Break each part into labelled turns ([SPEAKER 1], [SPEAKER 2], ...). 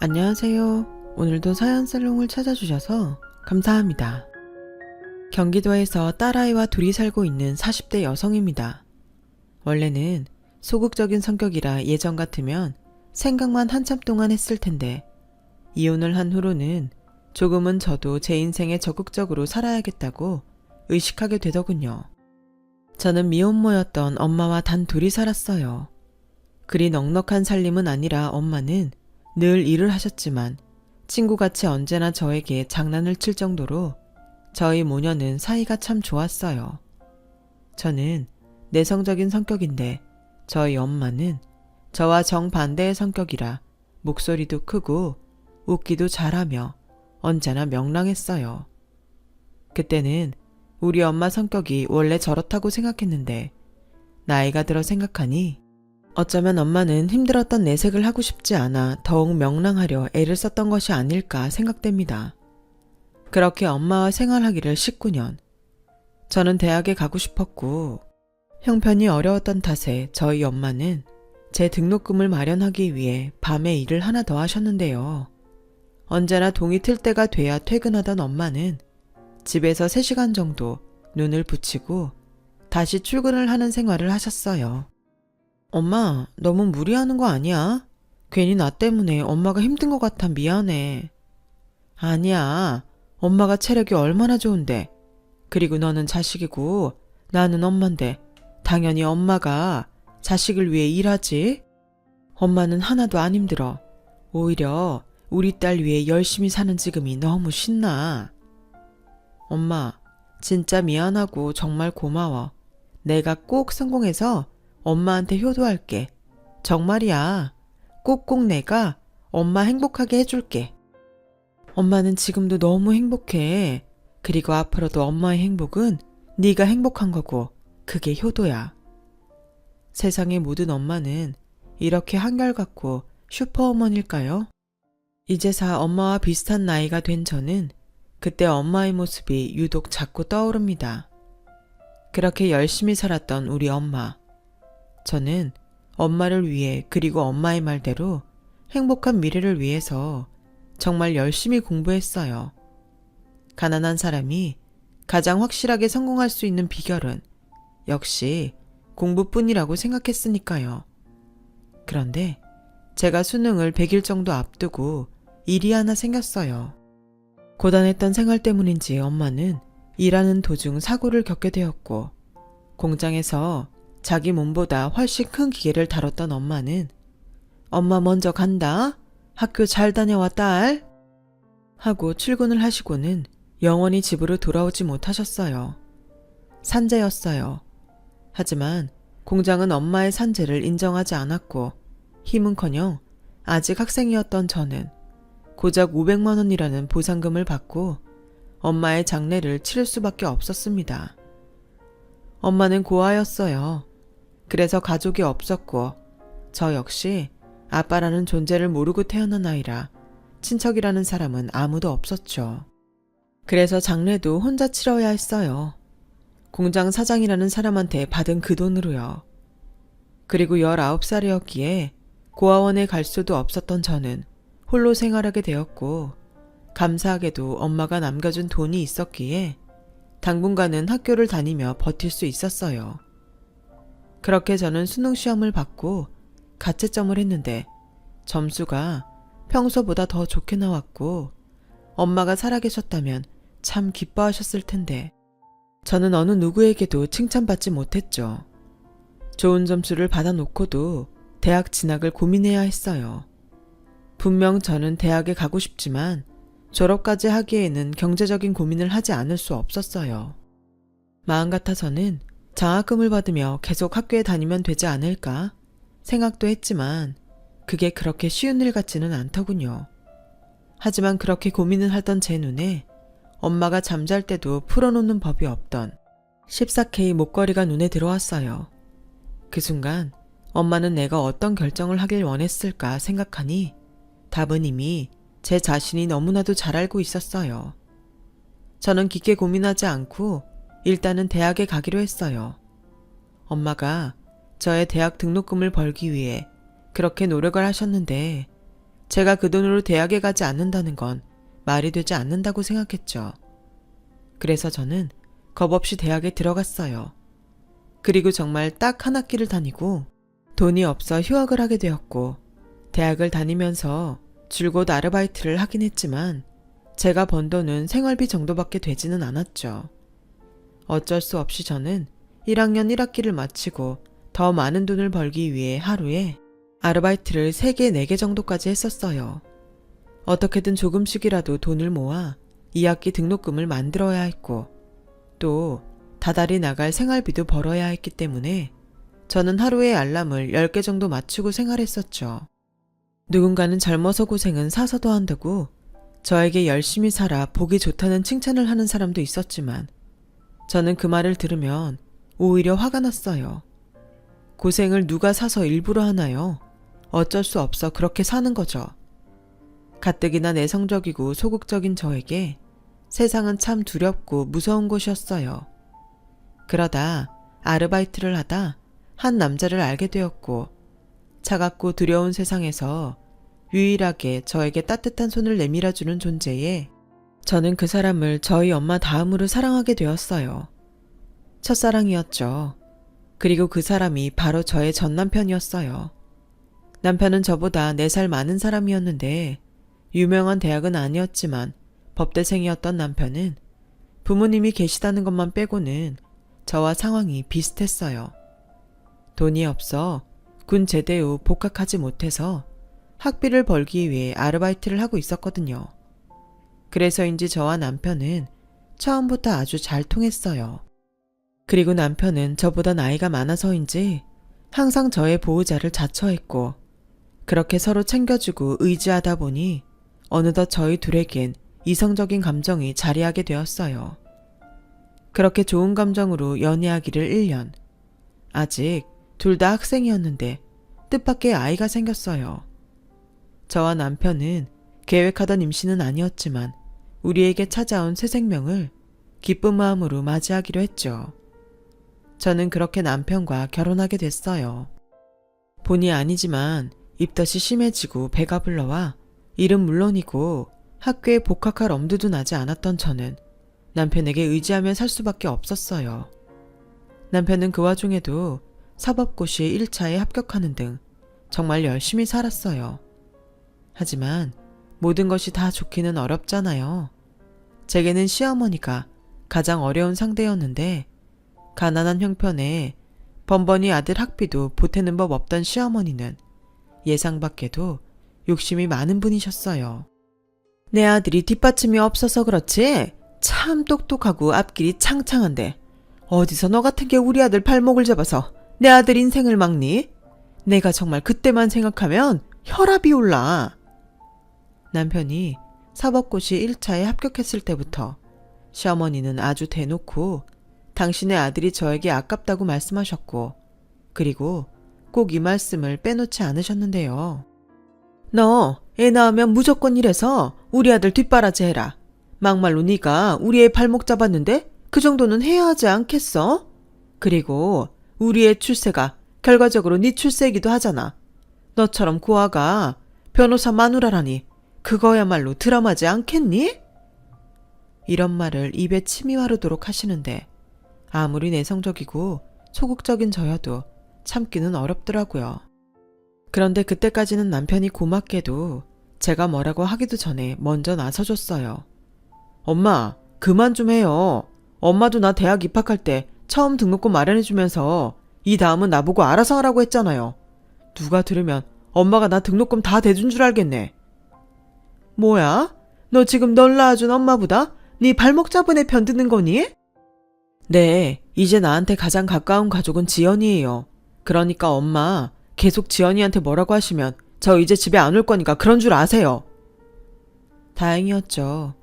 [SPEAKER 1] 안녕하세요. 오늘도 사연살롱을 찾아주셔서 감사합니다. 경기도에서 딸아이와 둘이 살고 있는 40대 여성입니다. 원래는 소극적인 성격이라 예전 같으면 생각만 한참 동안 했을 텐데 이혼을 한 후로는 조금은 저도 제 인생에 적극적으로 살아야겠다고 의식하게 되더군요. 저는 미혼모였던 엄마와 단 둘이 살았어요. 그리 넉넉한 살림은 아니라 엄마는 늘 일을 하셨지만 친구같이 언제나 저에게 장난을 칠 정도로 저희 모녀는 사이가 참 좋았어요. 저는 내성적인 성격인데 저희 엄마는 저와 정반대의 성격이라 목소리도 크고 웃기도 잘하며 언제나 명랑했어요. 그때는 우리 엄마 성격이 원래 저렇다고 생각했는데 나이가 들어 생각하니 어쩌면 엄마는 힘들었던 내색을 하고 싶지 않아 더욱 명랑하려 애를 썼던 것이 아닐까 생각됩니다. 그렇게 엄마와 생활하기를 19년. 저는 대학에 가고 싶었고 형편이 어려웠던 탓에 저희 엄마는 제 등록금을 마련하기 위해 밤에 일을 하나 더 하셨는데요. 언제나 동이 틀 때가 돼야 퇴근하던 엄마는 집에서 3시간 정도 눈을 붙이고 다시 출근을 하는 생활을 하셨어요. 엄마, 너무 무리하는 거 아니야? 괜히 나 때문에 엄마가 힘든 것 같아 미안해. 아니야. 엄마가 체력이 얼마나 좋은데. 그리고 너는 자식이고 나는 엄마인데 당연히 엄마가 자식을 위해 일하지. 엄마는 하나도 안 힘들어. 오히려 우리 딸 위해 열심히 사는 지금이 너무 신나. 엄마, 진짜 미안하고 정말 고마워. 내가 꼭 성공해서 엄마한테 효도할게. 정말이야. 꼭꼭 내가 엄마 행복하게 해줄게. 엄마는 지금도 너무 행복해. 그리고 앞으로도 엄마의 행복은 네가 행복한 거고 그게 효도야. 세상의 모든 엄마는 이렇게 한결같고 슈퍼어머니일까요? 이제사 엄마와 비슷한 나이가 된 저는 그때 엄마의 모습이 유독 자꾸 떠오릅니다. 그렇게 열심히 살았던 우리 엄마. 저는 엄마를 위해 그리고 엄마의 말대로 행복한 미래를 위해서 정말 열심히 공부했어요. 가난한 사람이 가장 확실하게 성공할 수 있는 비결은 역시 공부뿐이라고 생각했으니까요. 그런데 제가 수능을 100일 정도 앞두고 일이 하나 생겼어요. 고단했던 생활 때문인지 엄마는 일하는 도중 사고를 겪게 되었고 공장에서 자기 몸보다 훨씬 큰 기계를 다뤘던 엄마는 엄마 먼저 간다. 학교 잘 다녀와 딸. 하고 출근을 하시고는 영원히 집으로 돌아오지 못하셨어요. 산재였어요. 하지만 공장은 엄마의 산재를 인정하지 않았고 힘은커녕 아직 학생이었던 저는 고작 500만 원이라는 보상금을 받고 엄마의 장례를 치를 수밖에 없었습니다. 엄마는 고아였어요. 그래서 가족이 없었고 저 역시 아빠라는 존재를 모르고 태어난 아이라 친척이라는 사람은 아무도 없었죠. 그래서 장례도 혼자 치러야 했어요. 공장 사장이라는 사람한테 받은 그 돈으로요. 그리고 19살이었기에 고아원에 갈 수도 없었던 저는 홀로 생활하게 되었고 감사하게도 엄마가 남겨준 돈이 있었기에 당분간은 학교를 다니며 버틸 수 있었어요. 그렇게 저는 수능 시험을 받고 가채점을 했는데 점수가 평소보다 더 좋게 나왔고 엄마가 살아계셨다면 참 기뻐하셨을 텐데 저는 어느 누구에게도 칭찬받지 못했죠. 좋은 점수를 받아놓고도 대학 진학을 고민해야 했어요. 분명 저는 대학에 가고 싶지만 졸업까지 하기에는 경제적인 고민을 하지 않을 수 없었어요. 마음 같아서는 장학금을 받으며 계속 학교에 다니면 되지 않을까 생각도 했지만 그게 그렇게 쉬운 일 같지는 않더군요. 하지만 그렇게 고민을 하던 제 눈에 엄마가 잠잘 때도 풀어놓는 법이 없던 14K 목걸이가 눈에 들어왔어요. 그 순간 엄마는 내가 어떤 결정을 하길 원했을까 생각하니 답은 이미 제 자신이 너무나도 잘 알고 있었어요. 저는 깊게 고민하지 않고 일단은 대학에 가기로 했어요. 엄마가 저의 대학 등록금을 벌기 위해 그렇게 노력을 하셨는데 제가 그 돈으로 대학에 가지 않는다는 건 말이 되지 않는다고 생각했죠. 그래서 저는 겁없이 대학에 들어갔어요. 그리고 정말 딱 한 학기를 다니고 돈이 없어 휴학을 하게 되었고, 대학을 다니면서 줄곧 아르바이트를 하긴 했지만 제가 번 돈은 생활비 정도밖에 되지는 않았죠. 어쩔 수 없이 저는 1학년 1학기를 마치고 더 많은 돈을 벌기 위해 하루에 아르바이트를 3개, 4개 정도까지 했었어요. 어떻게든 조금씩이라도 돈을 모아 2학기 등록금을 만들어야 했고, 또 다달이 나갈 생활비도 벌어야 했기 때문에 저는 하루에 알람을 10개 정도 맞추고 생활했었죠. 누군가는 젊어서 고생은 사서도 한다고 저에게 열심히 살아 보기 좋다는 칭찬을 하는 사람도 있었지만, 저는 그 말을 들으면 오히려 화가 났어요. 고생을 누가 사서 일부러 하나요? 어쩔 수 없어 그렇게 사는 거죠. 가뜩이나 내성적이고 소극적인 저에게 세상은 참 두렵고 무서운 곳이었어요. 그러다 아르바이트를 하다 한 남자를 알게 되었고, 차갑고 두려운 세상에서 유일하게 저에게 따뜻한 손을 내밀어주는 존재에 저는 그 사람을 저희 엄마 다음으로 사랑하게 되었어요. 첫사랑이었죠. 그리고 그 사람이 바로 저의 전 남편이었어요. 남편은 저보다 4살 많은 사람이었는데 유명한 대학은 아니었지만 법대생이었던 남편은 부모님이 계시다는 것만 빼고는 저와 상황이 비슷했어요. 돈이 없어 군 제대 후 복학하지 못해서 학비를 벌기 위해 아르바이트를 하고 있었거든요. 그래서인지 저와 남편은 처음부터 아주 잘 통했어요. 그리고 남편은 저보다 나이가 많아서인지 항상 저의 보호자를 자처했고, 그렇게 서로 챙겨주고 의지하다 보니 어느덧 저희 둘에겐 이성적인 감정이 자리하게 되었어요. 그렇게 좋은 감정으로 연애하기를 1년. 아직 둘 다 학생이었는데 뜻밖의 아이가 생겼어요. 저와 남편은 계획하던 임신은 아니었지만 우리에게 찾아온 새 생명을 기쁜 마음으로 맞이하기로 했죠. 저는 그렇게 남편과 결혼하게 됐어요. 본의 아니지만 입덧이 심해지고 배가 불러와 일은 물론이고 학교에 복학할 엄두도 나지 않았던 저는 남편에게 의지하며 살 수밖에 없었어요. 남편은 그 와중에도 사법고시 1차에 합격하는 등 정말 열심히 살았어요. 하지만 모든 것이 다 좋기는 어렵잖아요. 제게는 시어머니가 가장 어려운 상대였는데, 가난한 형편에 번번이 아들 학비도 보태는 법 없던 시어머니는 예상 밖에도 욕심이 많은 분이셨어요. 내 아들이 뒷받침이 없어서 그렇지 참 똑똑하고 앞길이 창창한데 어디서 너 같은 게 우리 아들 발목을 잡아서 내 아들 인생을 막니? 내가 정말 그때만 생각하면 혈압이 올라. 남편이 사법고시 1차에 합격했을 때부터 시어머니는 아주 대놓고 당신의 아들이 저에게 아깝다고 말씀하셨고, 그리고 꼭 이 말씀을 빼놓지 않으셨는데요. 너 애 낳으면 무조건 이래서 우리 아들 뒷바라지 해라. 막말로 네가 우리 애 발목 잡았는데 그 정도는 해야 하지 않겠어? 그리고 우리 애 출세가 결과적으로 네 출세이기도 하잖아. 너처럼 고아가 변호사 마누라라니 그거야말로 드라마지 않겠니? 이런 말을 입에 침이 마르도록 하시는데 아무리 내성적이고 소극적인 저여도 참기는 어렵더라고요. 그런데 그때까지는 남편이 고맙게도 제가 뭐라고 하기도 전에 먼저 나서줬어요. 엄마, 그만 좀 해요. 엄마도 나 대학 입학할 때 처음 등록금 마련해주면서 이 다음은 나보고 알아서 하라고 했잖아요. 누가 들으면 엄마가 나 등록금 다 대준 줄 알겠네. 뭐야? 너 지금 널 낳아준 엄마보다 네 발목 잡은 애 편드는 거니? 네, 이제 나한테 가장 가까운 가족은 지연이에요. 그러니까 엄마, 계속 지연이한테 뭐라고 하시면 저 이제 집에 안 올 거니까 그런 줄 아세요. 다행이었죠.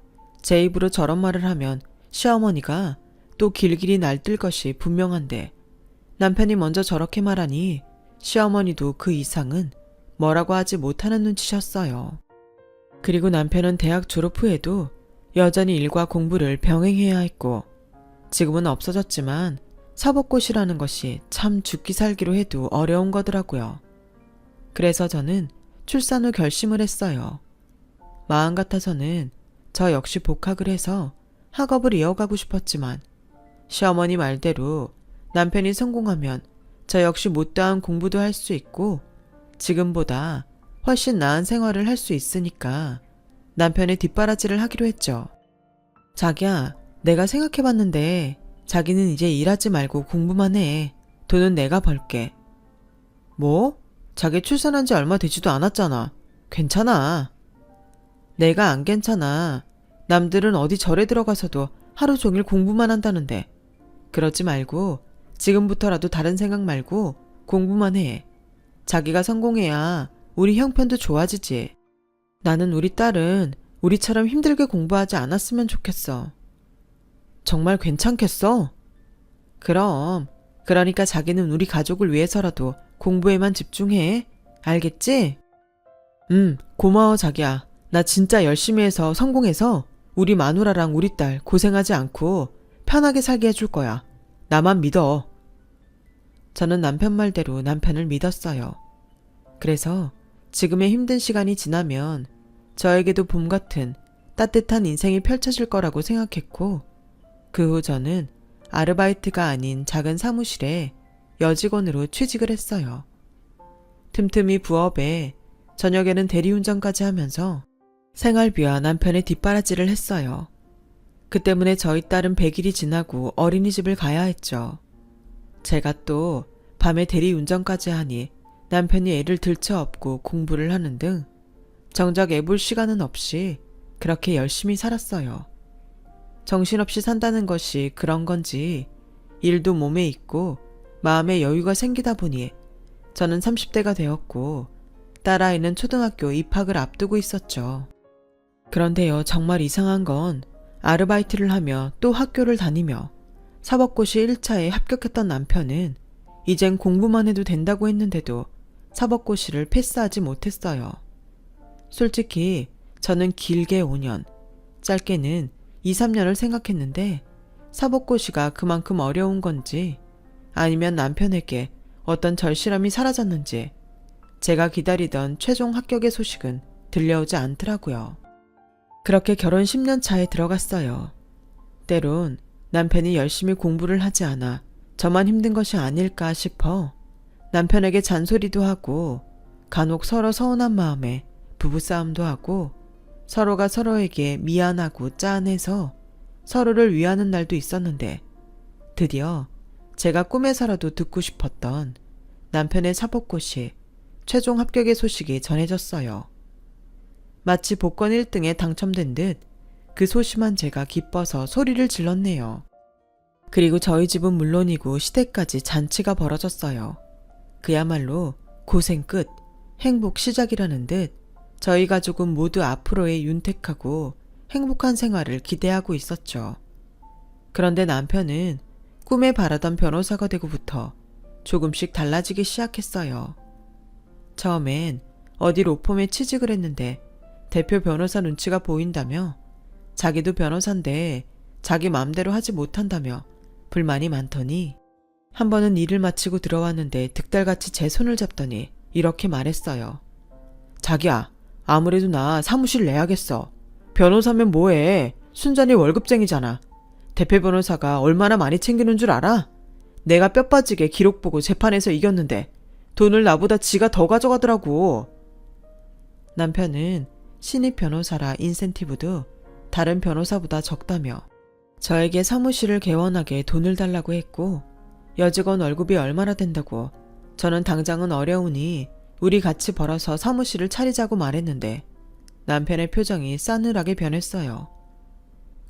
[SPEAKER 1] 제 입으로 저런 말을 하면 시어머니가 또 길길이 날뛸 것이 분명한데, 남편이 먼저 저렇게 말하니 시어머니도 그 이상은 뭐라고 하지 못하는 눈치셨어요. 그리고 남편은 대학 졸업 후에도 여전히 일과 공부를 병행해야 했고, 지금은 없어졌지만 사법고시라는 것이 참 죽기 살기로 해도 어려운 거더라고요. 그래서 저는 출산 후 결심을 했어요. 마음 같아서는 저 역시 복학을 해서 학업을 이어가고 싶었지만 시어머니 말대로 남편이 성공하면 저 역시 못다한 공부도 할 수 있고 지금보다 훨씬 나은 생활을 할 수 있으니까 남편의 뒷바라지를 하기로 했죠. 자기야, 내가 생각해봤는데 자기는 이제 일하지 말고 공부만 해. 돈은 내가 벌게. 뭐? 자기 출산한 지 얼마 되지도 않았잖아. 괜찮아. 내가 안 괜찮아. 남들은 어디 절에 들어가서도 하루 종일 공부만 한다는데. 그러지 말고 지금부터라도 다른 생각 말고 공부만 해. 자기가 성공해야 우리 형편도 좋아지지. 나는 우리 딸은 우리처럼 힘들게 공부하지 않았으면 좋겠어. 정말 괜찮겠어? 그럼. 그러니까 자기는 우리 가족을 위해서라도 공부에만 집중해. 알겠지? 고마워 자기야. 나 진짜 열심히 해서 성공해서 우리 마누라랑 우리 딸 고생하지 않고 편하게 살게 해줄 거야. 나만 믿어. 저는 남편 말대로 남편을 믿었어요. 그래서 지금의 힘든 시간이 지나면 저에게도 봄 같은 따뜻한 인생이 펼쳐질 거라고 생각했고 그 후 저는 아르바이트가 아닌 작은 사무실에 여직원으로 취직을 했어요. 틈틈이 부업에 저녁에는 대리운전까지 하면서 생활비와 남편의 뒷바라지를 했어요. 그 때문에 저희 딸은 100일이 지나고 어린이집을 가야 했죠. 제가 또 밤에 대리운전까지 하니 남편이 애를 들쳐업고 공부를 하는 등 정작 애볼 시간은 없이 그렇게 열심히 살았어요. 정신없이 산다는 것이 그런 건지 일도 몸에 있고 마음에 여유가 생기다 보니 저는 30대가 되었고 딸아이는 초등학교 입학을 앞두고 있었죠. 그런데요, 정말 이상한 건 아르바이트를 하며 또 학교를 다니며 사법고시 1차에 합격했던 남편은 이젠 공부만 해도 된다고 했는데도 사법고시를 패스하지 못했어요. 솔직히 저는 길게 5년, 짧게는 2, 3년을 생각했는데 사법고시가 그만큼 어려운 건지 아니면 남편에게 어떤 절실함이 사라졌는지 제가 기다리던 최종 합격의 소식은 들려오지 않더라고요. 그렇게 결혼 10년 차에 들어갔어요. 때론 남편이 열심히 공부를 하지 않아 저만 힘든 것이 아닐까 싶어 남편에게 잔소리도 하고 간혹 서로 서운한 마음에 부부싸움도 하고 서로가 서로에게 미안하고 짠해서 서로를 위하는 날도 있었는데 드디어 제가 꿈에서라도 듣고 싶었던 남편의 사법고시 최종 합격의 소식이 전해졌어요. 마치 복권 1등에 당첨된 듯 그 소심한 제가 기뻐서 소리를 질렀네요. 그리고 저희 집은 물론이고 시댁까지 잔치가 벌어졌어요. 그야말로 고생 끝, 행복 시작이라는 듯 저희 가족은 모두 앞으로의 윤택하고 행복한 생활을 기대하고 있었죠. 그런데 남편은 꿈에 바라던 변호사가 되고부터 조금씩 달라지기 시작했어요. 처음엔 어디 로펌에 취직을 했는데 대표 변호사 눈치가 보인다며 자기도 변호사인데 자기 마음대로 하지 못한다며 불만이 많더니 한 번은 일을 마치고 들어왔는데 득달같이 제 손을 잡더니 이렇게 말했어요. 자기야, 아무래도 나 사무실 내야겠어. 변호사면 뭐해? 순전히 월급쟁이잖아. 대표 변호사가 얼마나 많이 챙기는 줄 알아? 내가 뼈 빠지게 기록 보고 재판에서 이겼는데 돈을 나보다 지가 더 가져가더라고. 남편은 신입 변호사라 인센티브도 다른 변호사보다 적다며 저에게 사무실을 개원하게 돈을 달라고 했고 여직원 월급이 얼마나 된다고 저는 당장은 어려우니 우리 같이 벌어서 사무실을 차리자고 말했는데 남편의 표정이 싸늘하게 변했어요.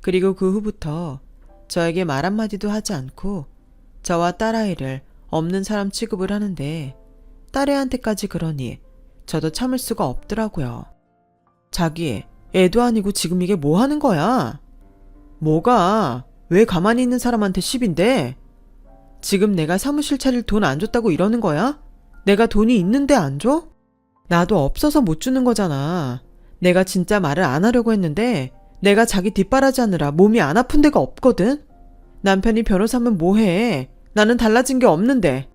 [SPEAKER 1] 그리고 그 후부터 저에게 말 한마디도 하지 않고 저와 딸아이를 없는 사람 취급을 하는데 딸애한테까지 그러니 저도 참을 수가 없더라고요. 자기, 애도 아니고 지금 이게 뭐 하는 거야? 뭐가? 왜 가만히 있는 사람한테 시비인데? 지금 내가 사무실 차릴 돈 안 줬다고 이러는 거야? 내가 돈이 있는데 안 줘? 나도 없어서 못 주는 거잖아. 내가 진짜 말을 안 하려고 했는데 내가 자기 뒷바라지 하느라 몸이 안 아픈 데가 없거든? 남편이 변호사면 뭐해? 나는 달라진 게 없는데.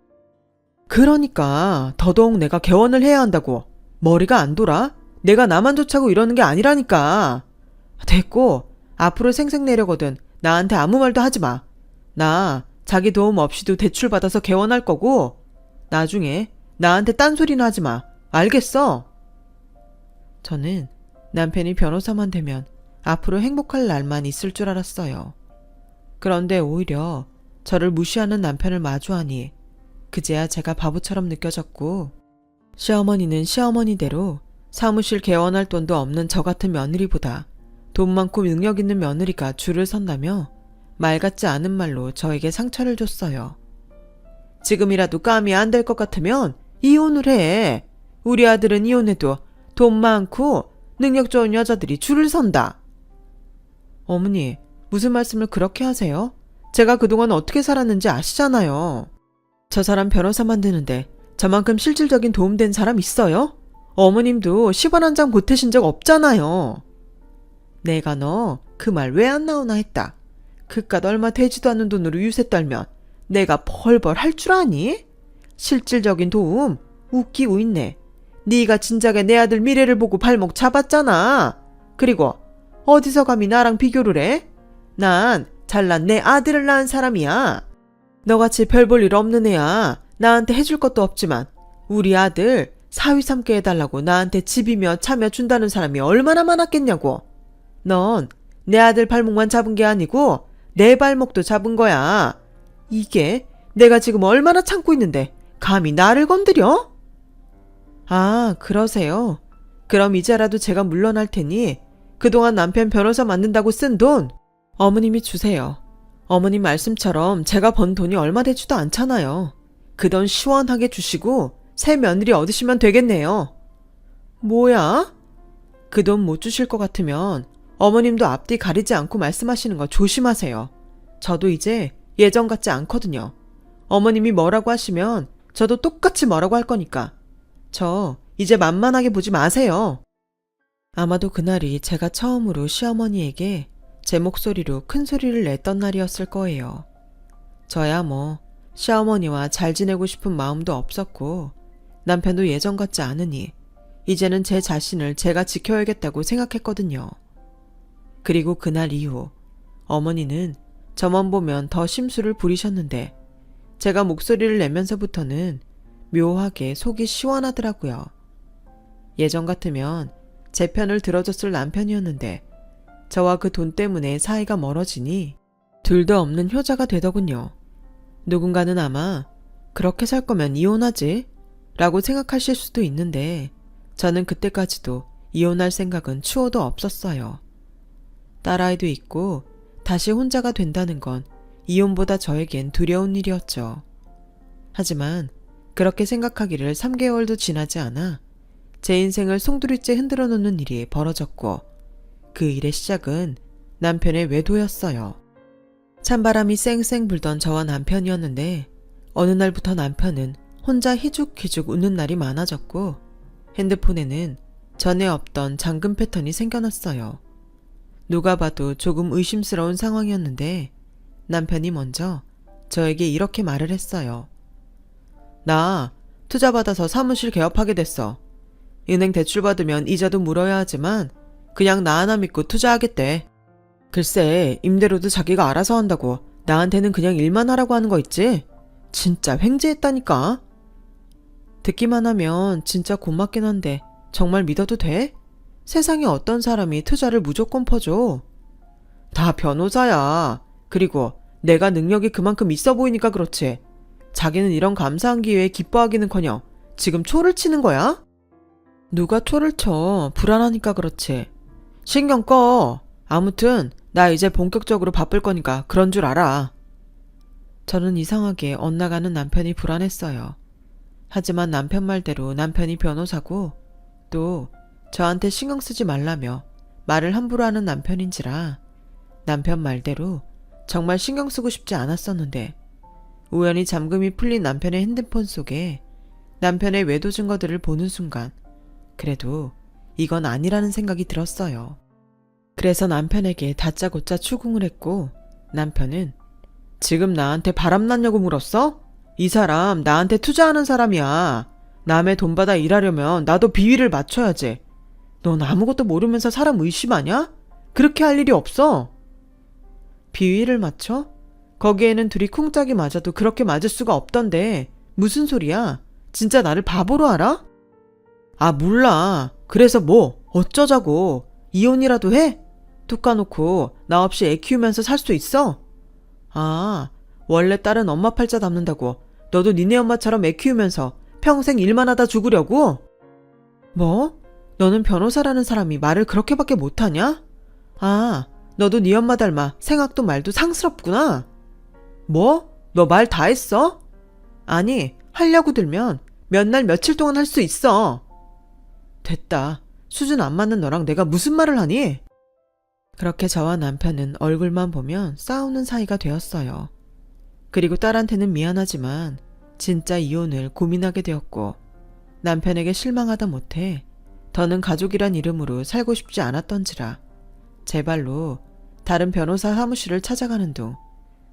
[SPEAKER 1] 그러니까 더더욱 내가 개원을 해야 한다고. 머리가 안 돌아? 내가 나만 좋자고 이러는 게 아니라니까. 됐고, 앞으로 생색내려거든 나한테 아무 말도 하지 마. 나 자기 도움 없이도 대출 받아서 개원할 거고, 나중에 나한테 딴소리는 하지 마. 알겠어? 저는 남편이 변호사만 되면 앞으로 행복할 날만 있을 줄 알았어요. 그런데 오히려 저를 무시하는 남편을 마주하니 그제야 제가 바보처럼 느껴졌고, 시어머니는 시어머니대로 사무실 개원할 돈도 없는 저 같은 며느리보다 돈 많고 능력 있는 며느리가 줄을 선다며 말 같지 않은 말로 저에게 상처를 줬어요. 지금이라도 감이 안 될 것 같으면 이혼을 해. 우리 아들은 이혼해도 돈 많고 능력 좋은 여자들이 줄을 선다. 어머니, 무슨 말씀을 그렇게 하세요? 제가 그동안 어떻게 살았는지 아시잖아요. 저 사람 변호사 만드는데 저만큼 실질적인 도움된 사람 있어요? 어머님도 10원 한 장 보태신 적 없잖아요. 내가 너 그 말 왜 안 나오나 했다. 그깟 얼마 되지도 않는 돈으로 유세 떨면 내가 벌벌 할 줄 아니? 실질적인 도움 웃기고 있네. 네가 진작에 내 아들 미래를 보고 발목 잡았잖아. 그리고 어디서 감히 나랑 비교를 해? 난 잘난 내 아들을 낳은 사람이야. 너같이 별 볼 일 없는 애야 나한테 해줄 것도 없지만 우리 아들 사위 삼게 해달라고 나한테 집이며 차며 준다는 사람이 얼마나 많았겠냐고. 넌 내 아들 발목만 잡은 게 아니고 내 발목도 잡은 거야. 이게 내가 지금 얼마나 참고 있는데 감히 나를 건드려? 아, 그러세요? 그럼 이제라도 제가 물러날 테니 그동안 남편 변호사 만든다고 쓴 돈 어머님이 주세요. 어머님 말씀처럼 제가 번 돈이 얼마 되지도 않잖아요. 그 돈 시원하게 주시고 새 며느리 얻으시면 되겠네요. 뭐야? 그 돈 못 주실 것 같으면 어머님도 앞뒤 가리지 않고 말씀하시는 거 조심하세요. 저도 이제 예전 같지 않거든요. 어머님이 뭐라고 하시면 저도 똑같이 뭐라고 할 거니까. 저 이제 만만하게 보지 마세요. 아마도 그날이 제가 처음으로 시어머니에게 제 목소리로 큰 소리를 냈던 날이었을 거예요. 저야 뭐 시어머니와 잘 지내고 싶은 마음도 없었고 남편도 예전 같지 않으니 이제는 제 자신을 제가 지켜야겠다고 생각했거든요. 그리고 그날 이후 어머니는 저만 보면 더 심술을 부리셨는데 제가 목소리를 내면서부터는 묘하게 속이 시원하더라고요. 예전 같으면 제 편을 들어줬을 남편이었는데 저와 그 돈 때문에 사이가 멀어지니 둘도 없는 효자가 되더군요. 누군가는 아마 그렇게 살 거면 이혼하지? 라고 생각하실 수도 있는데 저는 그때까지도 이혼할 생각은 추호도 없었어요. 딸아이도 있고 다시 혼자가 된다는 건 이혼보다 저에겐 두려운 일이었죠. 하지만 그렇게 생각하기를 3개월도 지나지 않아 제 인생을 송두리째 흔들어 놓는 일이 벌어졌고 그 일의 시작은 남편의 외도였어요. 찬바람이 쌩쌩 불던 저와 남편이었는데 어느 날부터 남편은 혼자 희죽희죽 웃는 날이 많아졌고 핸드폰에는 전에 없던 잠금 패턴이 생겨났어요. 누가 봐도 조금 의심스러운 상황이었는데 남편이 먼저 저에게 이렇게 말을 했어요. 나 투자받아서 사무실 개업하게 됐어. 은행 대출 받으면 이자도 물어야 하지만 그냥 나 하나 믿고 투자하겠대. 글쎄 임대료도 자기가 알아서 한다고 나한테는 그냥 일만 하라고 하는 거 있지? 진짜 횡재했다니까. 듣기만 하면 진짜 고맙긴 한데 정말 믿어도 돼? 세상에 어떤 사람이 투자를 무조건 퍼줘? 다 변호사야. 그리고 내가 능력이 그만큼 있어 보이니까 그렇지. 자기는 이런 감사한 기회에 기뻐하기는커녕 지금 초를 치는 거야? 누가 초를 쳐? 불안하니까 그렇지. 신경 꺼. 아무튼 나 이제 본격적으로 바쁠 거니까 그런 줄 알아. 저는 이상하게 엇나가는 남편이 불안했어요. 하지만 남편 말대로 남편이 변호사고 또 저한테 신경 쓰지 말라며 말을 함부로 하는 남편인지라 남편 말대로 정말 신경 쓰고 싶지 않았었는데 우연히 잠금이 풀린 남편의 핸드폰 속에 남편의 외도 증거들을 보는 순간 그래도 이건 아니라는 생각이 들었어요. 그래서 남편에게 다짜고짜 추궁을 했고 남편은 지금 나한테 바람났냐고 물었어? 이 사람 나한테 투자하는 사람이야. 남의 돈 받아 일하려면 나도 비위를 맞춰야지. 넌 아무것도 모르면서 사람 의심하냐? 그렇게 할 일이 없어. 비위를 맞춰? 거기에는 둘이 쿵짝이 맞아도 그렇게 맞을 수가 없던데 무슨 소리야? 진짜 나를 바보로 알아? 아, 몰라. 그래서 뭐 어쩌자고. 이혼이라도 해? 툭 까놓고 나 없이 애 키우면서 살 수 있어? 아, 원래 딸은 엄마 팔자 담는다고 너도 니네 엄마처럼 애 키우면서 평생 일만 하다 죽으려고? 뭐? 너는 변호사라는 사람이 말을 그렇게밖에 못하냐? 아, 너도 네 엄마 닮아 생각도 말도 상스럽구나. 뭐? 너 말 다 했어? 아니, 하려고 들면 몇 날 며칠 동안 할 수 있어. 됐다. 수준 안 맞는 너랑 내가 무슨 말을 하니? 그렇게 저와 남편은 얼굴만 보면 싸우는 사이가 되었어요. 그리고 딸한테는 미안하지만 진짜 이혼을 고민하게 되었고 남편에게 실망하다 못해 더는 가족이란 이름으로 살고 싶지 않았던지라 제 발로 다른 변호사 사무실을 찾아가는 둥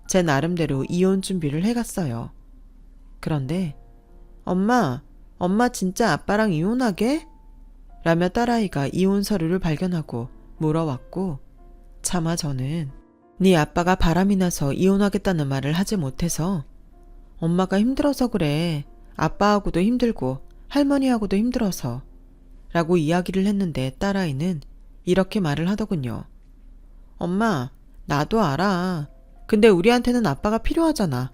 [SPEAKER 1] 제 나름대로 이혼 준비를 해갔어요. 그런데 엄마 진짜 아빠랑 이혼하게? 라며 딸아이가 이혼 서류를 발견하고 물어왔고 차마 저는 네 아빠가 바람이 나서 이혼하겠다는 말을 하지 못해서 엄마가 힘들어서 그래. 아빠하고도 힘들고 할머니하고도 힘들어서 라고 이야기를 했는데 딸아이는 이렇게 말을 하더군요. 엄마, 나도 알아. 근데 우리한테는 아빠가 필요하잖아.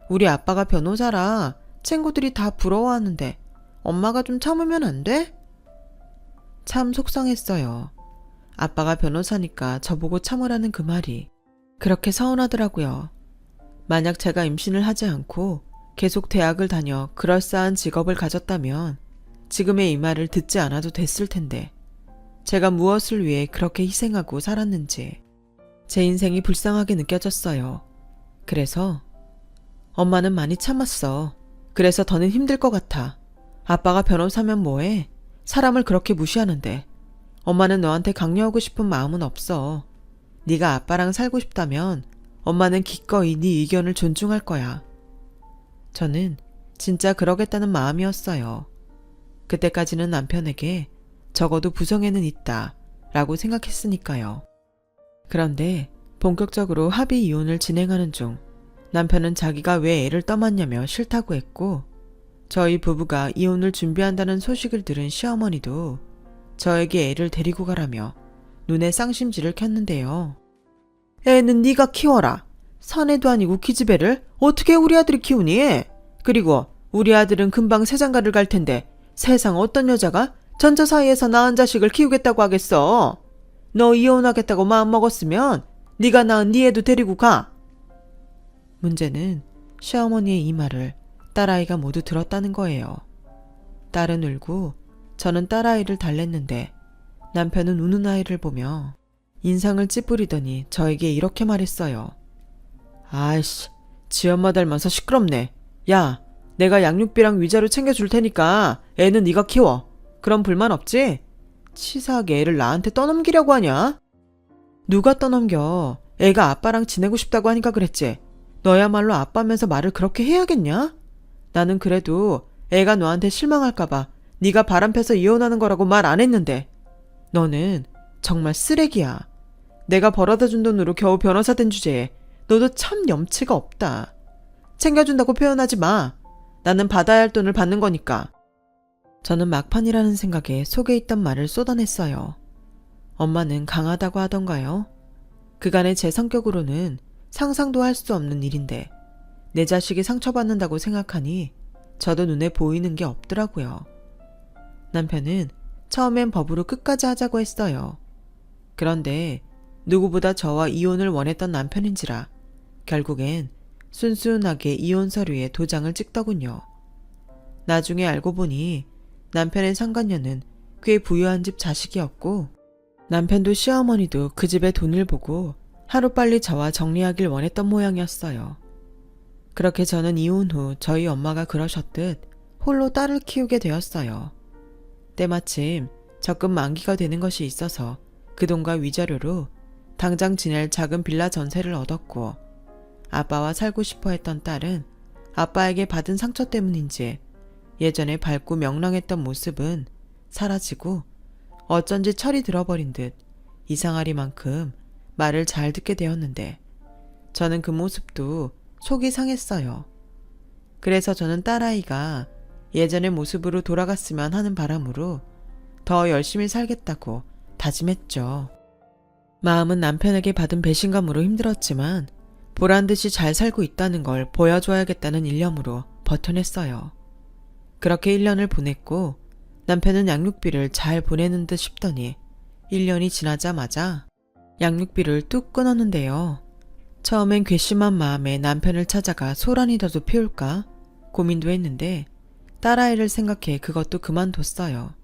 [SPEAKER 1] 우리 아빠가 변호사라 친구들이 다 부러워하는데 엄마가 좀 참으면 안 돼? 참 속상했어요. 아빠가 변호사니까 저보고 참으라는 그 말이 그렇게 서운하더라고요. 만약 제가 임신을 하지 않고 계속 대학을 다녀 그럴싸한 직업을 가졌다면 지금의 이 말을 듣지 않아도 됐을 텐데 제가 무엇을 위해 그렇게 희생하고 살았는지 제 인생이 불쌍하게 느껴졌어요. 그래서 엄마는 많이 참았어. 그래서 더는 힘들 것 같아. 아빠가 변호사면 뭐해? 사람을 그렇게 무시하는데 엄마는 너한테 강요하고 싶은 마음은 없어. 네가 아빠랑 살고 싶다면 엄마는 기꺼이 네 의견을 존중할 거야. 저는 진짜 그러겠다는 마음이었어요. 그때까지는 남편에게 적어도 부성애는 있다 라고 생각했으니까요. 그런데 본격적으로 합의 이혼을 진행하는 중 남편은 자기가 왜 애를 떠맡냐며 싫다고 했고 저희 부부가 이혼을 준비한다는 소식을 들은 시어머니도 저에게 애를 데리고 가라며 눈에 쌍심지를 켰는데요. 애는 네가 키워라. 사내도 아니고 기집애를 어떻게 우리 아들이 키우니? 그리고 우리 아들은 금방 새장가를 갈 텐데 세상 어떤 여자가 전처 사이에서 낳은 자식을 키우겠다고 하겠어. 너 이혼하겠다고 마음먹었으면 네가 낳은 네 애도 데리고 가. 문제는 시어머니의 이 말을 딸아이가 모두 들었다는 거예요. 딸은 울고 저는 딸아이를 달랬는데 남편은 우는 아이를 보며 인상을 찌푸리더니 저에게 이렇게 말했어요. 아이씨, 지 엄마 닮아서 시끄럽네. 야, 내가 양육비랑 위자료 챙겨줄 테니까 애는 네가 키워. 그럼 불만 없지? 치사하게 애를 나한테 떠넘기려고 하냐? 누가 떠넘겨? 애가 아빠랑 지내고 싶다고 하니까 그랬지. 너야말로 아빠면서 말을 그렇게 해야겠냐? 나는 그래도 애가 너한테 실망할까봐 네가 바람펴서 이혼하는 거라고 말 안 했는데 너는 정말 쓰레기야. 내가 벌어다준 돈으로 겨우 변호사 된 주제에 너도 참 염치가 없다. 챙겨준다고 표현하지 마. 나는 받아야 할 돈을 받는 거니까. 저는 막판이라는 생각에 속에 있던 말을 쏟아냈어요. 엄마는 강하다고 하던가요? 그간의 제 성격으로는 상상도 할 수 없는 일인데 내 자식이 상처받는다고 생각하니 저도 눈에 보이는 게 없더라고요. 남편은 처음엔 법으로 끝까지 하자고 했어요. 그런데 누구보다 저와 이혼을 원했던 남편인지라 결국엔 순순하게 이혼 서류에 도장을 찍더군요. 나중에 알고 보니 남편의 상간녀는 꽤 부유한 집 자식이었고 남편도 시어머니도 그 집의 돈을 보고 하루빨리 저와 정리하길 원했던 모양이었어요. 그렇게 저는 이혼 후 저희 엄마가 그러셨듯 홀로 딸을 키우게 되었어요. 때마침 적금 만기가 되는 것이 있어서 그 돈과 위자료로 당장 지낼 작은 빌라 전세를 얻었고 아빠와 살고 싶어 했던 딸은 아빠에게 받은 상처 때문인지 예전에 밝고 명랑했던 모습은 사라지고 어쩐지 철이 들어버린 듯 이상하리만큼 말을 잘 듣게 되었는데 저는 그 모습도 속이 상했어요. 그래서 저는 딸아이가 예전의 모습으로 돌아갔으면 하는 바람으로 더 열심히 살겠다고 다짐했죠. 마음은 남편에게 받은 배신감으로 힘들었지만 보란듯이 잘 살고 있다는 걸 보여줘야겠다는 일념으로 버텨냈어요. 그렇게 1년을 보냈고 남편은 양육비를 잘 보내는 듯 싶더니 1년이 지나자마자 양육비를 뚝 끊었는데요. 처음엔 괘씸한 마음에 남편을 찾아가 소란이라도 피울까 고민도 했는데 딸아이를 생각해 그것도 그만뒀어요.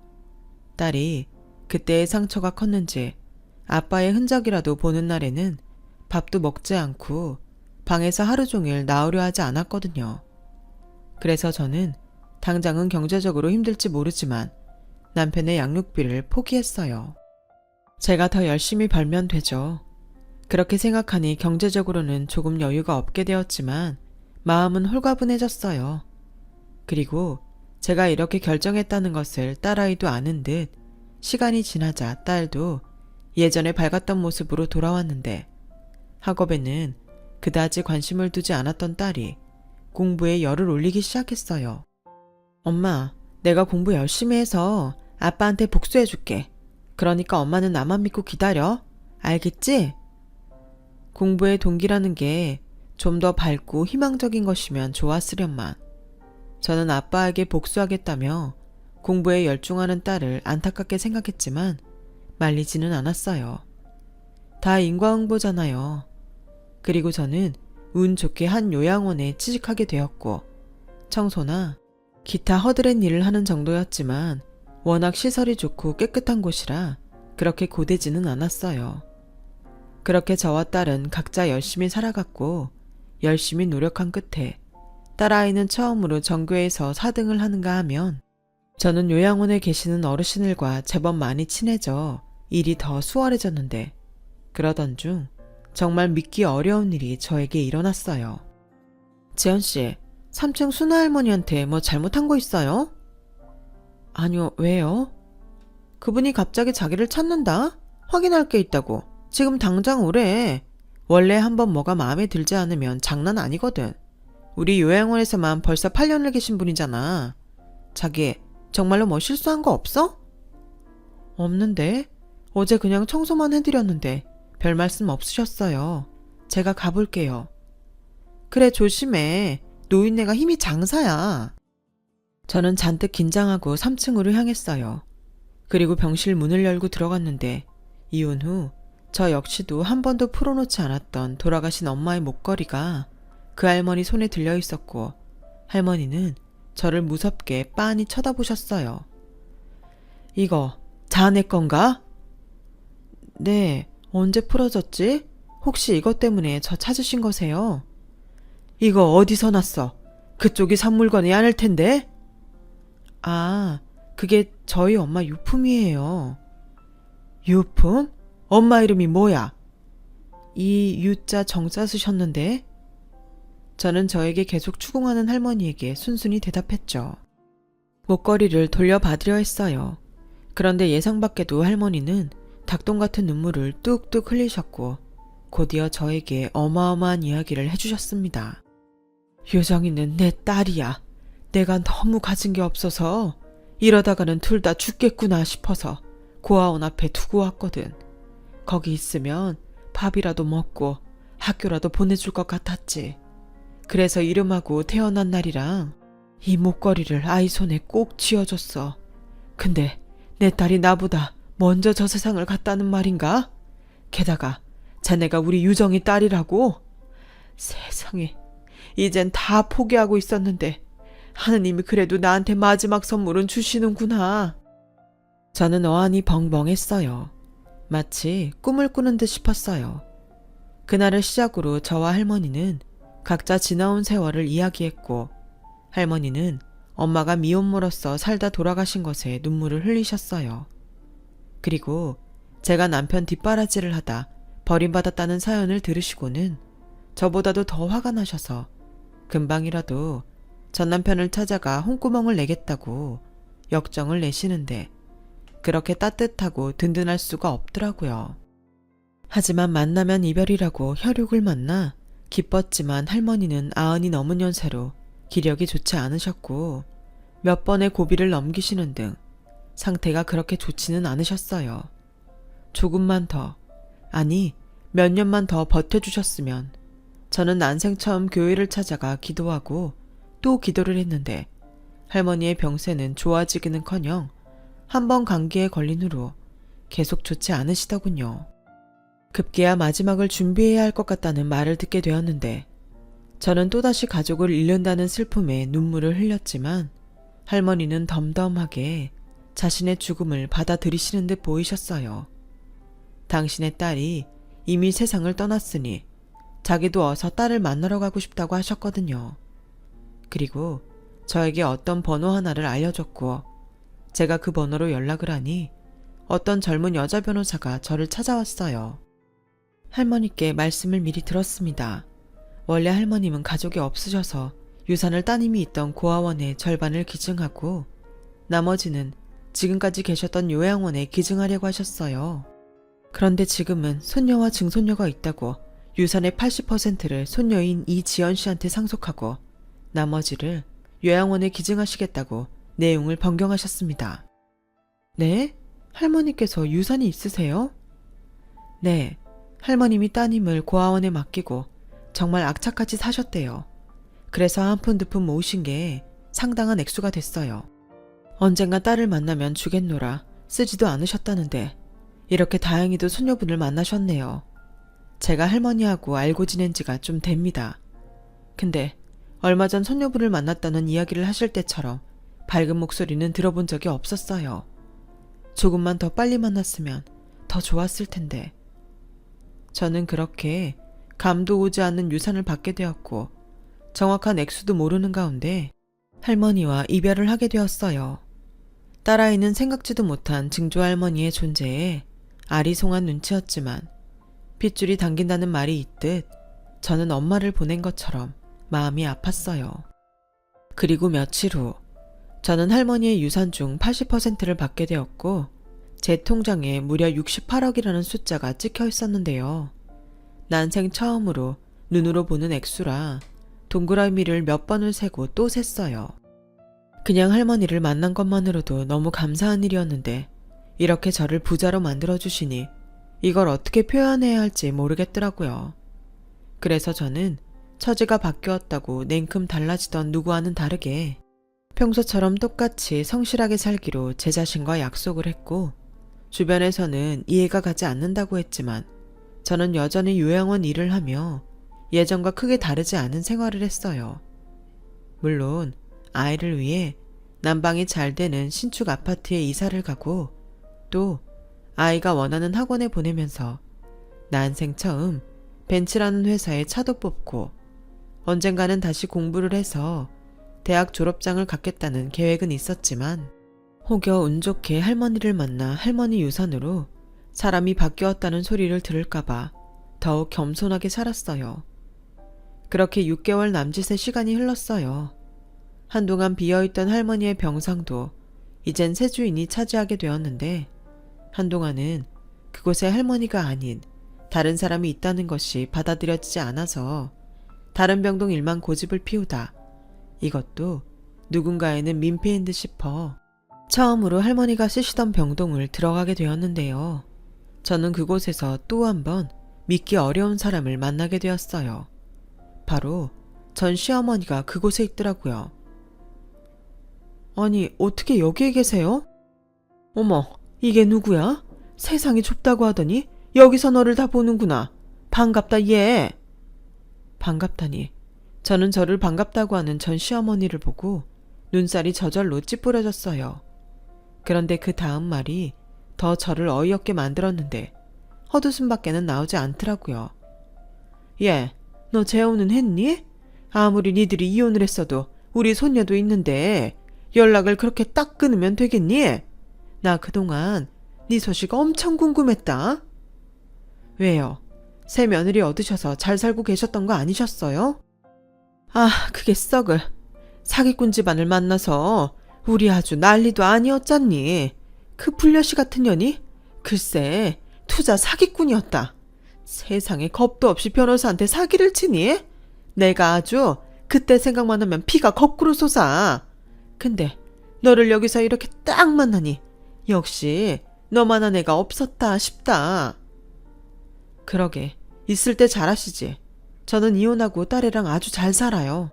[SPEAKER 1] 딸이 그때의 상처가 컸는지 아빠의 흔적이라도 보는 날에는 밥도 먹지 않고 방에서 하루 종일 나오려 하지 않았거든요. 그래서 저는 당장은 경제적으로 힘들지 모르지만 남편의 양육비를 포기했어요. 제가 더 열심히 벌면 되죠. 그렇게 생각하니 경제적으로는 조금 여유가 없게 되었지만 마음은 홀가분해졌어요. 그리고 제가 이렇게 결정했다는 것을 딸아이도 아는 듯 시간이 지나자 딸도 예전에 밝았던 모습으로 돌아왔는데 학업에는 그다지 관심을 두지 않았던 딸이 공부에 열을 올리기 시작했어요. 엄마, 내가 공부 열심히 해서 아빠한테 복수해줄게. 그러니까 엄마는 나만 믿고 기다려. 알겠지? 공부의 동기라는 게 좀 더 밝고 희망적인 것이면 좋았으련만 저는 아빠에게 복수하겠다며 공부에 열중하는 딸을 안타깝게 생각했지만 말리지는 않았어요. 다 인과응보잖아요. 그리고 저는 운 좋게 한 요양원에 취직하게 되었고 청소나 기타 허드렛 일을 하는 정도였지만 워낙 시설이 좋고 깨끗한 곳이라 그렇게 고되지는 않았어요. 그렇게 저와 딸은 각자 열심히 살아갔고 열심히 노력한 끝에 딸아이는 처음으로 전교에서 4등을 하는가 하면 저는 요양원에 계시는 어르신들과 제법 많이 친해져 일이 더 수월해졌는데 그러던 중 정말 믿기 어려운 일이 저에게 일어났어요. 지연씨, 3층 순아 할머니한테 뭐 잘못한 거 있어요? 아니요, 왜요? 그분이 갑자기 자기를 찾는다? 확인할 게 있다고. 지금 당장 오래. 원래 한번 뭐가 마음에 들지 않으면 장난 아니거든. 우리 요양원에서만 벌써 8년을 계신 분이잖아. 자기, 정말로 뭐 실수한 거 없어? 없는데? 어제 그냥 청소만 해드렸는데 별 말씀 없으셨어요. 제가 가볼게요. 그래, 조심해. 노인네가 힘이 장사야. 저는 잔뜩 긴장하고 3층으로 향했어요. 그리고 병실 문을 열고 들어갔는데 이혼 후 저 역시도 한 번도 풀어놓지 않았던 돌아가신 엄마의 목걸이가 그 할머니 손에 들려 있었고 할머니는 저를 무섭게 빤히 쳐다보셨어요. 이거 자네 건가? 네, 언제 풀어졌지? 혹시 이것 때문에 저 찾으신 거세요? 이거 어디서 났어? 그쪽이 산 물건이 아닐 텐데? 아, 그게 저희 엄마 유품이에요. 유품? 엄마 이름이 뭐야? 이 유자 정자 쓰셨는데? 저는 저에게 계속 추궁하는 할머니에게 순순히 대답했죠. 목걸이를 돌려받으려 했어요. 그런데 예상 밖에도 할머니는 닭똥 같은 눈물을 뚝뚝 흘리셨고 곧이어 저에게 어마어마한 이야기를 해주셨습니다. 유정이는 내 딸이야. 내가 너무 가진 게 없어서 이러다가는 둘 다 죽겠구나 싶어서 고아원 앞에 두고 왔거든. 거기 있으면 밥이라도 먹고 학교라도 보내줄 것 같았지. 그래서 이름하고 태어난 날이랑 이 목걸이를 아이 손에 꼭 쥐어줬어. 근데 내 딸이 나보다 먼저 저 세상을 갔다는 말인가? 게다가 자네가 우리 유정이 딸이라고? 세상에, 이젠 다 포기하고 있었는데 하느님이 그래도 나한테 마지막 선물은 주시는구나. 저는 어안이 벙벙했어요. 마치 꿈을 꾸는 듯 싶었어요. 그날을 시작으로 저와 할머니는 각자 지나온 세월을 이야기했고 할머니는 엄마가 미혼모로서 살다 돌아가신 것에 눈물을 흘리셨어요. 그리고 제가 남편 뒷바라지를 하다 버림받았다는 사연을 들으시고는 저보다도 더 화가 나셔서 금방이라도 전 남편을 찾아가 홍구멍을 내겠다고 역정을 내시는데 그렇게 따뜻하고 든든할 수가 없더라고요. 하지만 만나면 이별이라고 혈육을 만나 기뻤지만 할머니는 90이 넘은 연세로 기력이 좋지 않으셨고 몇 번의 고비를 넘기시는 등 상태가 그렇게 좋지는 않으셨어요. 조금만 더, 아니 몇 년만 더 버텨주셨으면 저는 난생 처음 교회를 찾아가 기도하고 또 기도를 했는데 할머니의 병세는 좋아지기는커녕 한 번 감기에 걸린 후로 계속 좋지 않으시더군요. 급기야 마지막을 준비해야 할 것 같다는 말을 듣게 되었는데 저는 또다시 가족을 잃는다는 슬픔에 눈물을 흘렸지만 할머니는 덤덤하게 자신의 죽음을 받아들이시는 듯 보이셨어요. 당신의 딸이 이미 세상을 떠났으니 자기도 어서 딸을 만나러 가고 싶다고 하셨거든요. 그리고 저에게 어떤 번호 하나를 알려줬고 제가 그 번호로 연락을 하니 어떤 젊은 여자 변호사가 저를 찾아왔어요. 할머니께 말씀을 미리 들었습니다. 원래 할머님은 가족이 없으셔서 유산을 따님이 있던 고아원에 절반을 기증하고 나머지는 지금까지 계셨던 요양원에 기증하려고 하셨어요. 그런데 지금은 손녀와 증손녀가 있다고 유산의 80%를 손녀인 이지연 씨한테 상속하고 나머지를 요양원에 기증하시겠다고 내용을 변경하셨습니다. 네? 할머니께서 유산이 있으세요? 네. 할머님이 따님을 고아원에 맡기고 정말 악착같이 사셨대요. 그래서 한 푼 두 푼 모으신 게 상당한 액수가 됐어요. 언젠가 딸을 만나면 주겠노라 쓰지도 않으셨다는데 이렇게 다행히도 손녀분을 만나셨네요. 제가 할머니하고 알고 지낸 지가 좀 됩니다. 근데 얼마 전 손녀분을 만났다는 이야기를 하실 때처럼 밝은 목소리는 들어본 적이 없었어요. 조금만 더 빨리 만났으면 더 좋았을 텐데. 저는 그렇게 감도 오지 않는 유산을 받게 되었고 정확한 액수도 모르는 가운데 할머니와 이별을 하게 되었어요. 딸아이는 생각지도 못한 증조할머니의 존재에 아리송한 눈치였지만 핏줄이 당긴다는 말이 있듯 저는 엄마를 보낸 것처럼 마음이 아팠어요. 그리고 며칠 후 저는 할머니의 유산 중 80%를 받게 되었고 제 통장에 무려 68억이라는 숫자가 찍혀 있었는데요. 난생 처음으로 눈으로 보는 액수라 동그라미를 몇 번을 세고 또 셌어요. 그냥 할머니를 만난 것만으로도 너무 감사한 일이었는데 이렇게 저를 부자로 만들어주시니 이걸 어떻게 표현해야 할지 모르겠더라고요. 그래서 저는 처지가 바뀌었다고 냉큼 달라지던 누구와는 다르게 평소처럼 똑같이 성실하게 살기로 제 자신과 약속을 했고 주변에서는 이해가 가지 않는다고 했지만 저는 여전히 요양원 일을 하며 예전과 크게 다르지 않은 생활을 했어요. 물론 아이를 위해 난방이 잘 되는 신축 아파트에 이사를 가고 또 아이가 원하는 학원에 보내면서 난생 처음 벤츠라는 회사에 차도 뽑고 언젠가는 다시 공부를 해서 대학 졸업장을 갖겠다는 계획은 있었지만 혹여 운 좋게 할머니를 만나 할머니 유산으로 사람이 바뀌었다는 소리를 들을까봐 더욱 겸손하게 살았어요. 그렇게 6개월 남짓의 시간이 흘렀어요. 한동안 비어있던 할머니의 병상도 이젠 새 주인이 차지하게 되었는데 한동안은 그곳에 할머니가 아닌 다른 사람이 있다는 것이 받아들여지지 않아서 다른 병동 일만 고집을 피우다 이것도 누군가에는 민폐인 듯 싶어 처음으로 할머니가 쓰시던 병동을 들어가게 되었는데요. 저는 그곳에서 또 한 번 믿기 어려운 사람을 만나게 되었어요. 바로 전 시어머니가 그곳에 있더라고요. 아니, 어떻게 여기에 계세요? 어머, 이게 누구야? 세상이 좁다고 하더니 여기서 너를 다 보는구나. 반갑다 얘. 반갑다니. 저는 저를 반갑다고 하는 전 시어머니를 보고 눈살이 저절로 찌푸려졌어요. 그런데 그 다음 말이 더 저를 어이없게 만들었는데 헛웃음밖에는 나오지 않더라고요. 얘, 너 재혼은 했니? 아무리 니들이 이혼을 했어도 우리 손녀도 있는데 연락을 그렇게 딱 끊으면 되겠니? 나 그동안 네 소식 엄청 궁금했다. 왜요? 새 며느리 얻으셔서 잘 살고 계셨던 거 아니셨어요? 아, 그게 썩을. 사기꾼 집안을 만나서 우리 아주 난리도 아니었잖니. 그 불려시 같은 년이 글쎄 투자 사기꾼이었다. 세상에 겁도 없이 변호사한테 사기를 치니? 내가 아주 그때 생각만 하면 피가 거꾸로 솟아. 근데 너를 여기서 이렇게 딱 만나니 역시 너만한 애가 없었다 싶다. 그러게 있을 때 잘하시지. 저는 이혼하고 딸애랑 아주 잘 살아요.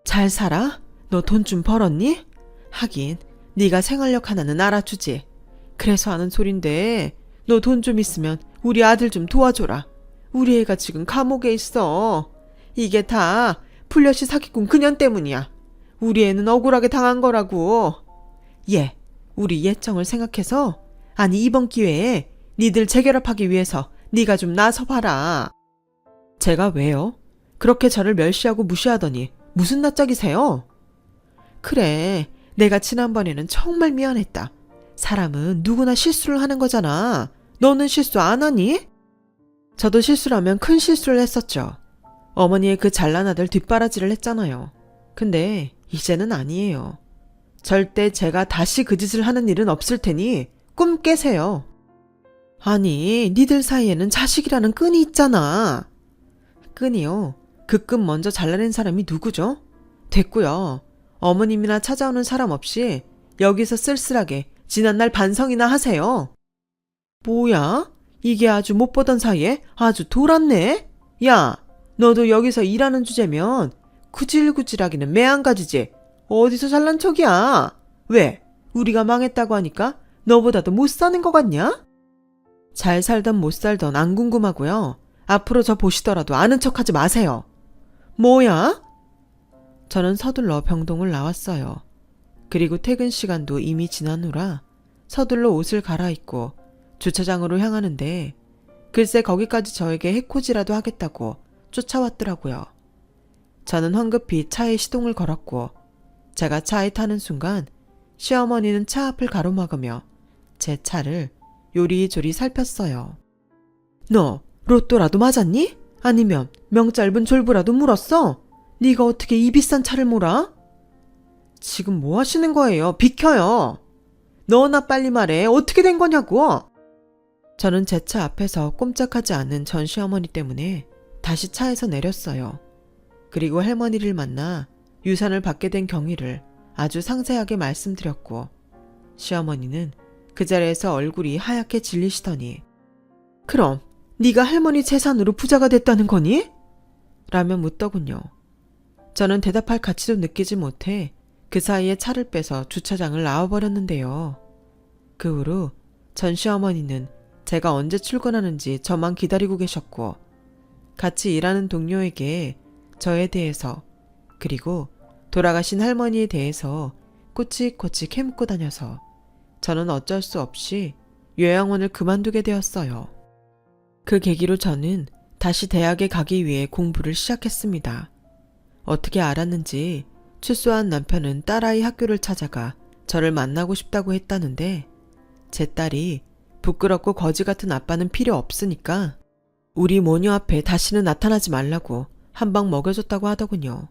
[SPEAKER 1] 잘 살아? 너 돈 좀 벌었니? 하긴 네가 생활력 하나는 알아주지. 그래서 하는 소린데 너 돈 좀 있으면 우리 아들 좀 도와줘라. 우리 애가 지금 감옥에 있어. 이게 다 불려시 사기꾼 그년 때문이야. 우리 애는 억울하게 당한 거라고. 얘, 우리 예정을 생각해서 아니 이번 기회에 니들 재결합하기 위해서 네가 좀 나서봐라. 제가 왜요? 그렇게 저를 멸시하고 무시하더니 무슨 낯짝이세요? 그래, 내가 지난번에는 정말 미안했다. 사람은 누구나 실수를 하는 거잖아. 너는 실수 안 하니? 저도 실수라면 큰 실수를 했었죠. 어머니의 그 잘난 아들 뒷바라지를 했잖아요. 근데 이제는 아니에요. 절대 제가 다시 그 짓을 하는 일은 없을 테니 꿈 깨세요. 아니, 니들 사이에는 자식이라는 끈이 있잖아. 끈이요? 그 끈 먼저 잘라낸 사람이 누구죠? 됐고요. 어머님이나 찾아오는 사람 없이 여기서 쓸쓸하게 지난날 반성이나 하세요. 뭐야? 이게 아주 못 보던 사이에 아주 돌았네? 야, 너도 여기서 일하는 주제면 구질구질하기는 매한가지지. 어디서 잘난 척이야? 왜? 우리가 망했다고 하니까 너보다도 못 사는 것 같냐? 잘 살던 못 살던 안 궁금하고요. 앞으로 저 보시더라도 아는 척하지 마세요. 뭐야? 저는 서둘러 병동을 나왔어요. 그리고 퇴근 시간도 이미 지난 후라 서둘러 옷을 갈아입고 주차장으로 향하는데 글쎄 거기까지 저에게 해코지라도 하겠다고 쫓아왔더라고요. 저는 황급히 차에 시동을 걸었고 제가 차에 타는 순간 시어머니는 차 앞을 가로막으며 제 차를 요리조리 살폈어요. 너 로또라도 맞았니? 아니면 명짧은 졸부라도 물었어? 네가 어떻게 이 비싼 차를 몰아? 지금 뭐 하시는 거예요? 비켜요. 너나 빨리 말해. 어떻게 된 거냐고. 저는 제 차 앞에서 꼼짝하지 않은 전 시어머니 때문에 다시 차에서 내렸어요. 그리고 할머니를 만나 유산을 받게 된 경위를 아주 상세하게 말씀드렸고 시어머니는 그 자리에서 얼굴이 하얗게 질리시더니 그럼 네가 할머니 재산으로 부자가 됐다는 거니? 라며 묻더군요. 저는 대답할 가치도 느끼지 못해 그 사이에 차를 빼서 주차장을 나와버렸는데요. 그 후로 전 시어머니는 제가 언제 출근하는지 저만 기다리고 계셨고 같이 일하는 동료에게 저에 대해서 그리고 돌아가신 할머니에 대해서 꼬치꼬치 캐묻고 다녀서 저는 어쩔 수 없이 요양원을 그만두게 되었어요. 그 계기로 저는 다시 대학에 가기 위해 공부를 시작했습니다. 어떻게 알았는지 출소한 남편은 딸아이 학교를 찾아가 저를 만나고 싶다고 했다는데 제 딸이 부끄럽고 거지 같은 아빠는 필요 없으니까 우리 모녀 앞에 다시는 나타나지 말라고 한 방 먹여줬다고 하더군요.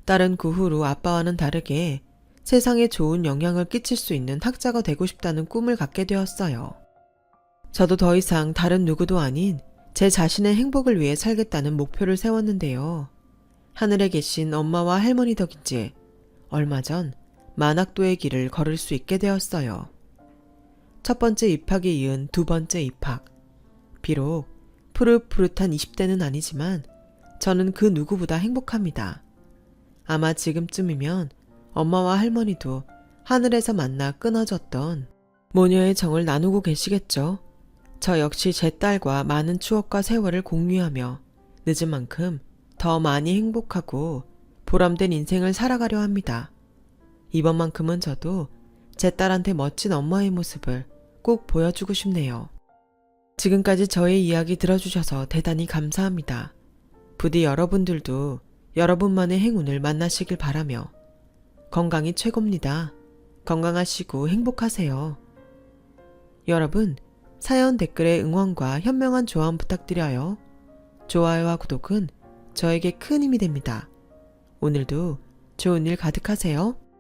[SPEAKER 1] 딸은 그 후로 아빠와는 다르게 세상에 좋은 영향을 끼칠 수 있는 학자가 되고 싶다는 꿈을 갖게 되었어요. 저도 더 이상 다른 누구도 아닌 제 자신의 행복을 위해 살겠다는 목표를 세웠는데요. 하늘에 계신 엄마와 할머니 덕인지 얼마 전 만학도의 길을 걸을 수 있게 되었어요. 첫 번째 입학에 이은 두 번째 입학. 비록 푸릇푸릇한 20대는 아니지만 저는 그 누구보다 행복합니다. 아마 지금쯤이면 엄마와 할머니도 하늘에서 만나 끊어졌던 모녀의 정을 나누고 계시겠죠. 저 역시 제 딸과 많은 추억과 세월을 공유하며 늦은 만큼 더 많이 행복하고 보람된 인생을 살아가려 합니다. 이번만큼은 저도 제 딸한테 멋진 엄마의 모습을 꼭 보여주고 싶네요. 지금까지 저의 이야기 들어주셔서 대단히 감사합니다. 부디 여러분들도 여러분만의 행운을 만나시길 바라며 건강이 최고입니다. 건강하시고 행복하세요. 여러분, 사연 댓글에 응원과 현명한 조언 부탁드려요. 좋아요와 구독은 저에게 큰 힘이 됩니다. 오늘도 좋은 일 가득하세요.